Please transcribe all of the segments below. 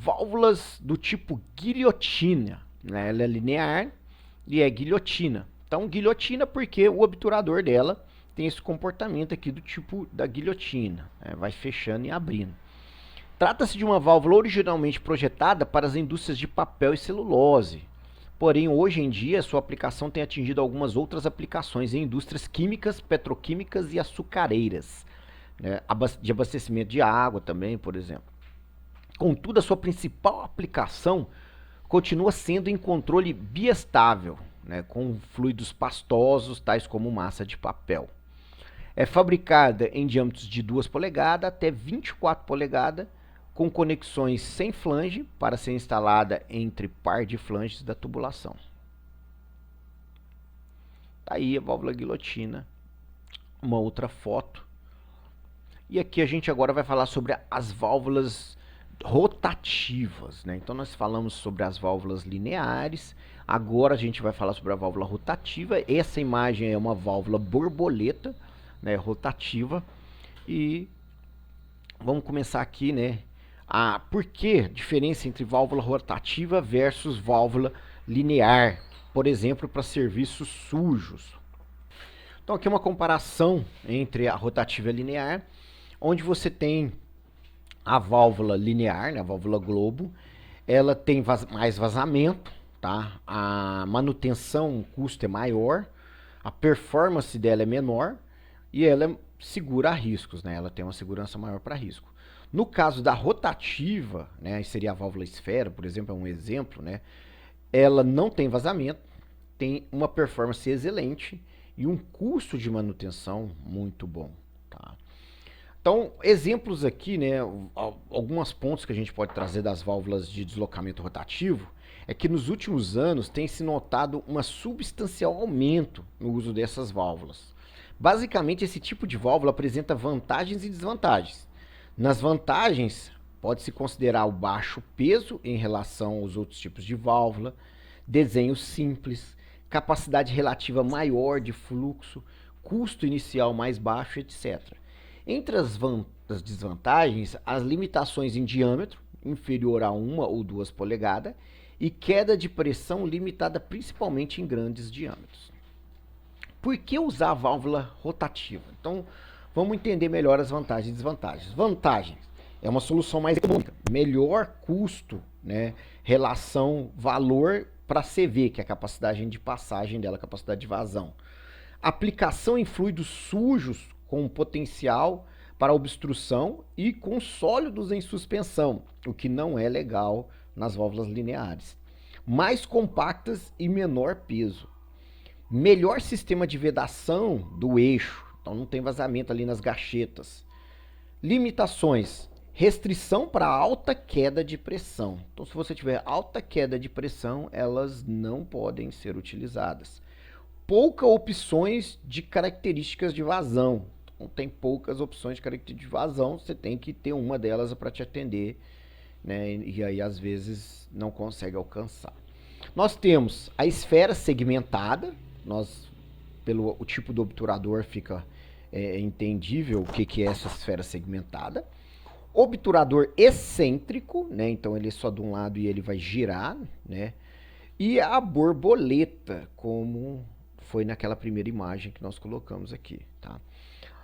Válvulas do tipo guilhotina, né? Ela é linear e é guilhotina. Então, guilhotina porque o obturador dela tem esse comportamento aqui do tipo da guilhotina, né? Vai fechando e abrindo. Trata-se de uma válvula originalmente projetada para as indústrias de papel e celulose. Porém, hoje em dia, sua aplicação tem atingido algumas outras aplicações em indústrias químicas, petroquímicas e açucareiras, né? De abastecimento de água também, por exemplo. Contudo, a sua principal aplicação continua sendo em controle biestável, né, com fluidos pastosos, tais como massa de papel. É fabricada em diâmetros de 2 polegadas até 24 polegadas, com conexões sem flange para ser instalada entre par de flanges da tubulação. Tá aí a válvula guilhotina, uma outra foto. E aqui a gente agora vai falar sobre as válvulas rotativas, né? Então nós falamos sobre as válvulas lineares, agora a gente vai falar sobre a válvula rotativa. Essa imagem é uma válvula borboleta, né, rotativa. E vamos começar aqui, né? Por que diferença entre válvula rotativa versus válvula linear, por exemplo, para serviços sujos. Então aqui é uma comparação entre a rotativa e a linear, onde você tem a válvula linear, né, a válvula globo, ela tem mais vazamento, tá? A manutenção, o custo é maior, a performance dela é menor e ela segura riscos, né? Ela tem uma segurança maior para risco. No caso da rotativa, né, seria a válvula esfera, por exemplo, é um exemplo, né? Ela não tem vazamento, tem uma performance excelente e um custo de manutenção muito bom, tá? Então, exemplos aqui, né, alguns pontos que a gente pode trazer das válvulas de deslocamento rotativo é que nos últimos anos tem se notado um substancial aumento no uso dessas válvulas. Basicamente, esse tipo de válvula apresenta vantagens e desvantagens. Nas vantagens, pode-se considerar o baixo peso em relação aos outros tipos de válvula, desenho simples, capacidade relativa maior de fluxo, custo inicial mais baixo, etc. Entre as desvantagens, as limitações em diâmetro, inferior a 1 ou 2 polegadas, e queda de pressão limitada principalmente em grandes diâmetros. Por que usar a válvula rotativa? Então, vamos entender melhor as vantagens e desvantagens. Vantagens: é uma solução mais econômica, melhor custo, né, relação valor para CV, que é a capacidade de passagem dela, a capacidade de vazão. Aplicação em fluidos sujos com potencial para obstrução e com sólidos em suspensão, o que não é legal nas válvulas lineares. Mais compactas e menor peso. Melhor sistema de vedação do eixo, então não tem vazamento ali nas gachetas. Limitações: restrição para alta queda de pressão. Então, se você tiver alta queda de pressão, elas não podem ser utilizadas. Poucas opções de características de vazão. Então, tem poucas opções de características de vazão, você tem que ter uma delas para te atender, né? E aí, às vezes, não consegue alcançar. Nós temos a esfera segmentada, pelo o tipo do obturador fica entendível o que é essa esfera segmentada. Obturador excêntrico, né? Então ele é só de um lado e ele vai girar, né? E a borboleta, como foi naquela primeira imagem que nós colocamos aqui, tá?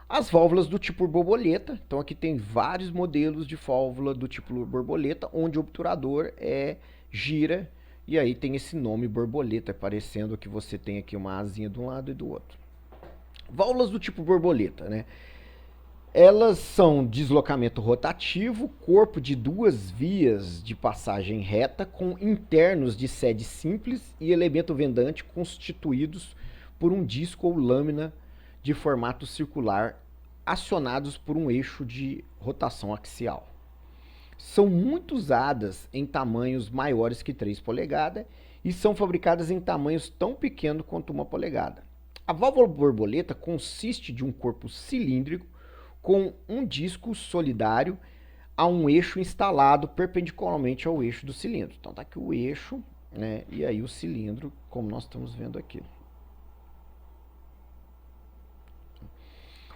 As válvulas do tipo borboleta, então aqui tem vários modelos de válvula do tipo borboleta, onde o obturador gira e aí tem esse nome borboleta, parecendo que você tem aqui uma asinha de um lado e do outro. Válvulas do tipo borboleta, né? Elas são deslocamento rotativo, corpo de 2 vias de passagem reta com internos de sede simples e elemento vendante constituídos por um disco ou lâmina de formato circular acionados por um eixo de rotação axial. São muito usadas em tamanhos maiores que 3 polegadas e são fabricadas em tamanhos tão pequenos quanto 1 polegada. A válvula borboleta consiste de um corpo cilíndrico com um disco solidário a um eixo instalado perpendicularmente ao eixo do cilindro. Então tá aqui o eixo, né, e aí o cilindro, como nós estamos vendo aqui.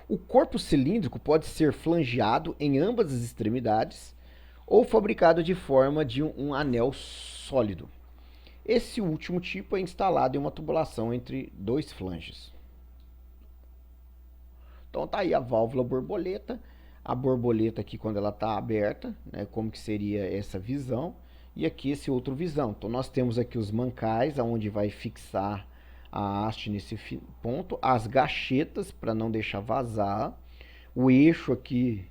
O corpo cilíndrico pode ser flangeado em ambas as extremidades ou fabricado de forma de um anel sólido. Esse último tipo é instalado em uma tubulação entre dois flanges. Então tá aí a válvula borboleta. A borboleta aqui quando ela está aberta, né, como que seria essa visão. E aqui esse outro visão. Então nós temos aqui os mancais, onde vai fixar a haste nesse ponto. As gachetas, para não deixar vazar. O eixo aqui,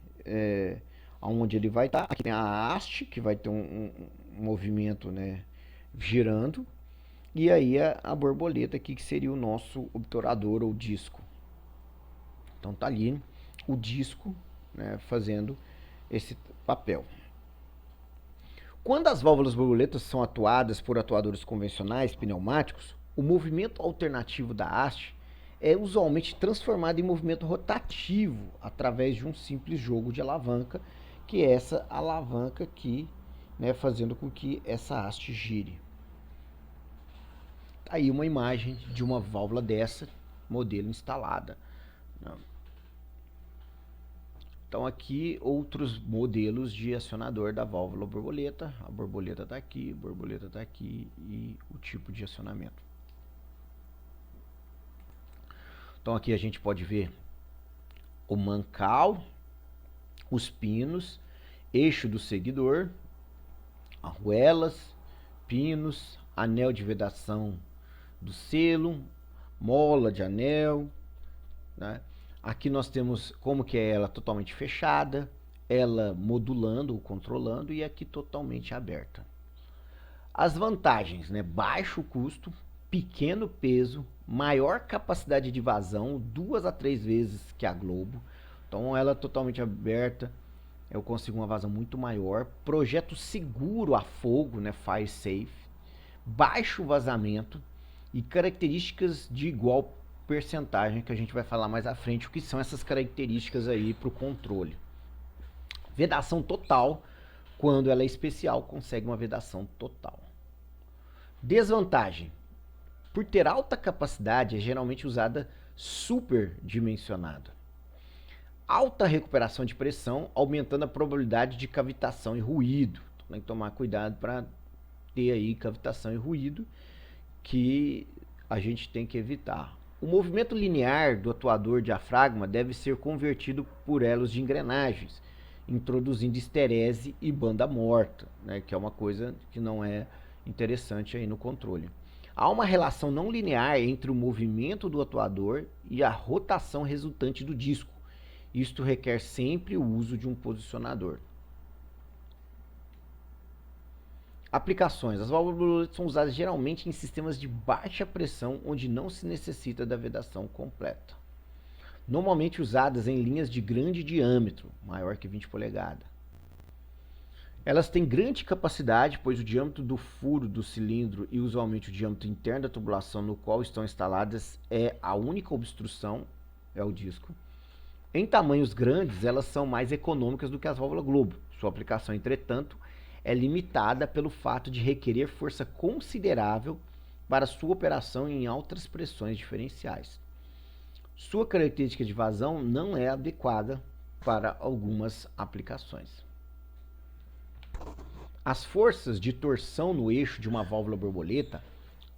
onde ele vai estar. Aqui tem a haste, que vai ter um movimento, né, girando. E aí a borboleta aqui, que seria o nosso obturador ou disco. Então tá ali o disco, né, fazendo esse papel. Quando as válvulas borboletas são atuadas por atuadores convencionais pneumáticos, o movimento alternativo da haste é usualmente transformado em movimento rotativo através de um simples jogo de alavanca, que é essa alavanca aqui, né, fazendo com que essa haste gire. Aí uma imagem de uma válvula dessa, modelo instalada. Então aqui outros modelos de acionador da válvula borboleta. A borboleta está aqui, a borboleta está aqui e o tipo de acionamento. Então aqui a gente pode ver o mancal, os pinos, eixo do seguidor, arruelas, pinos, anel de vedação do selo, mola de anel, né? Aqui nós temos como que é ela totalmente fechada, ela modulando ou controlando, e aqui totalmente aberta. As vantagens, né? Baixo custo, pequeno peso, maior capacidade de vazão, 2 a 3 vezes que a Globo. Então ela totalmente aberta, eu consigo uma vazão muito maior. Projeto seguro a fogo, né? Fire safe. Baixo vazamento e características de igual percentagem, que a gente vai falar mais à frente o que são essas características aí para o controle. Vedação total, quando ela é especial, consegue uma vedação total. Desvantagem: por ter alta capacidade, é geralmente usada superdimensionada. Alta recuperação de pressão, aumentando a probabilidade de cavitação e ruído. Então, tem que tomar cuidado para ter aí cavitação e ruído, que a gente tem que evitar. O movimento linear do atuador diafragma deve ser convertido por elos de engrenagens, introduzindo esterese e banda morta, né, que é uma coisa que não é interessante aí no controle. Há uma relação não linear entre o movimento do atuador e a rotação resultante do disco. Isto requer sempre o uso de um posicionador. Aplicações. As válvulas borboletas são usadas geralmente em sistemas de baixa pressão, onde não se necessita da vedação completa. Normalmente usadas em linhas de grande diâmetro, maior que 20 polegadas. Elas têm grande capacidade, pois o diâmetro do furo do cilindro e usualmente o diâmetro interno da tubulação no qual estão instaladas é a única obstrução, é o disco. Em tamanhos grandes, elas são mais econômicas do que as válvulas Globo. Sua aplicação, entretanto, é limitada pelo fato de requerer força considerável para sua operação em altas pressões diferenciais. Sua característica de vazão não é adequada para algumas aplicações. As forças de torção no eixo de uma válvula borboleta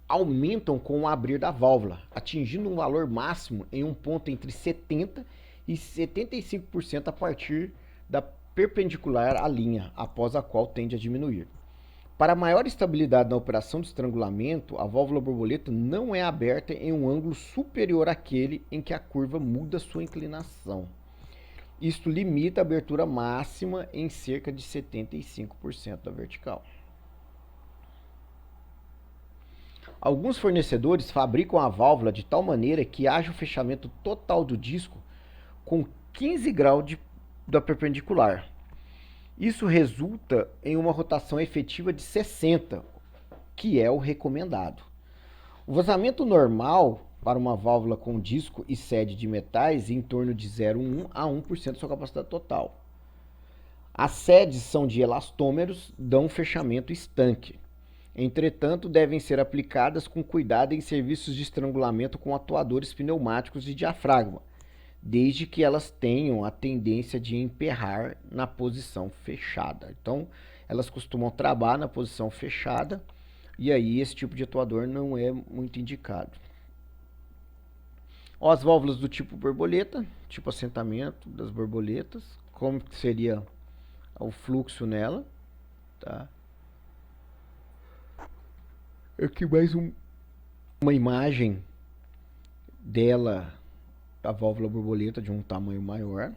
aumentam com o abrir da válvula, atingindo um valor máximo em um ponto entre 70% e 75% a partir da perpendicular à linha, após a qual tende a diminuir. Para maior estabilidade na operação de estrangulamento, a válvula borboleta não é aberta em um ângulo superior àquele em que a curva muda sua inclinação. Isto limita a abertura máxima em cerca de 75% da vertical. Alguns fornecedores fabricam a válvula de tal maneira que haja o fechamento total do disco com 15 graus da perpendicular. Isso resulta em uma rotação efetiva de 60, que é o recomendado. O vazamento normal para uma válvula com disco e sede de metais é em torno de 0,1 a 1% da sua capacidade total. As sedes são de elastômeros, dão fechamento estanque. Entretanto, devem ser aplicadas com cuidado em serviços de estrangulamento com atuadores pneumáticos de diafragma, desde que elas tenham a tendência de emperrar na posição fechada. Então, elas costumam travar na posição fechada, e aí esse tipo de atuador não é muito indicado. Ó, as válvulas do tipo borboleta, tipo assentamento das borboletas, como que seria o fluxo nela, tá? Aqui mais uma imagem dela, a válvula borboleta de um tamanho maior.